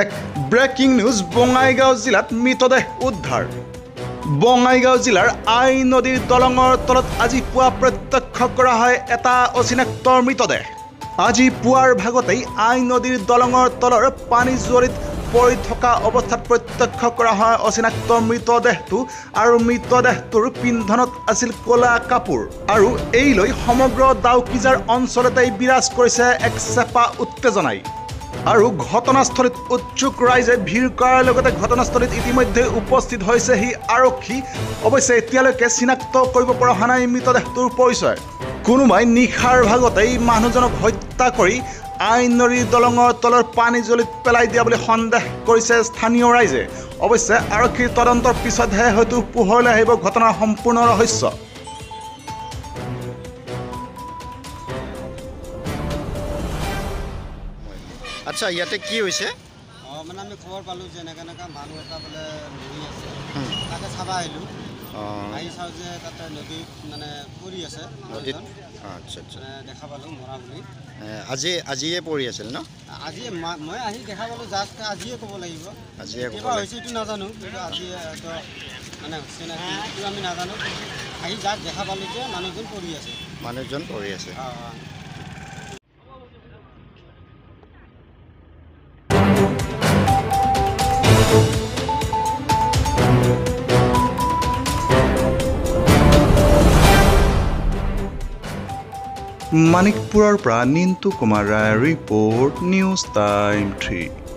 এক breaking news Bongaigaon জিলাত মৃতদেহ উদ্ধাৰ। বঙাইগাঁও জিলাৰ আই নদীৰ দলঙৰ তলত আজি পুৱা প্ৰত্যক্ষ কৰা হয় এটা অচিনাক্ত মৃতদেহ। আজি পুৱাৰ ভাগতেই আই নদীৰ দলঙৰ তলৰ পানী জুৱৰিত পৰি থকা অৱস্থাত প্ৰত্যক্ষ কৰা হয় অচিনাক্ত মৃতদেহটো আৰু মৃতদেহটোৰ পিন্ধনত আছিল ক'লা কাপোৰ। আৰু এই লৈ সমগ্ৰ ডাউকিজাৰ অঞ্চলতেই বিৰাজ কৰিছে এক চেপা উত্তেজনাই। আৰু ঘটনাস্থলীত উৎসুক ৰাইজে ভিৰ কৰাৰ লগতে ঘটনাস্থলীত ইতিমধ্যে উপস্থিত হৈছেহি আৰক্ষী। অৱশ্যে এতিয়ালৈকে চিনাক্ত কৰিব পৰা হোৱা নাই মৃতদেহটোৰ পৰিচয়। কোনোবাই নিশাৰ ভাগতেই মানুহজনক হত্যা কৰি আই নদীৰ দলঙৰ তলৰ পানী জুৱৰিত পেলাই দিয়া বুলি সন্দেহ কৰিছে স্থানীয় ৰাইজে। অৱশ্যে আৰক্ষীৰ তদন্তৰ পিছতহে হয়তো পোহৰলৈ আহিব ঘটনাৰ সম্পূৰ্ণ ৰহস্য। আচ্ছা, ইয়াতে কি হৈছে? মানে আমি খবৰ পালোঁ যে এনেকৈ মানুহ এটা বোলে মৰি আছে, তাকে চাব আহিলোঁ। আহি চাওঁ যে তাতে নদীত মানে পৰি আছে নদীত। আচ্ছা আচ্ছা, দেখা পালোঁ মৰা বুলি। আজিয়ে পৰি আছিল ন? আজিয়ে মই আহি দেখা পালোঁ, জাষ্ট আজিয়ে ক'ব লাগিব। আজিয়ে কিবা হৈছে এইটো নাজানো, কিন্তু আজিয়ে মানে হৈছে নে সেইটো আমি নাজানো। আহি জাষ্ট দেখা পালোঁ যে মানুহজন পৰি আছে। মানুহজন পৰি আছে। মানিকপুৰৰ পৰা নিন্তু কুমাৰ ৰায় ৰিপৰ্ট, নিউজ টাইম 3।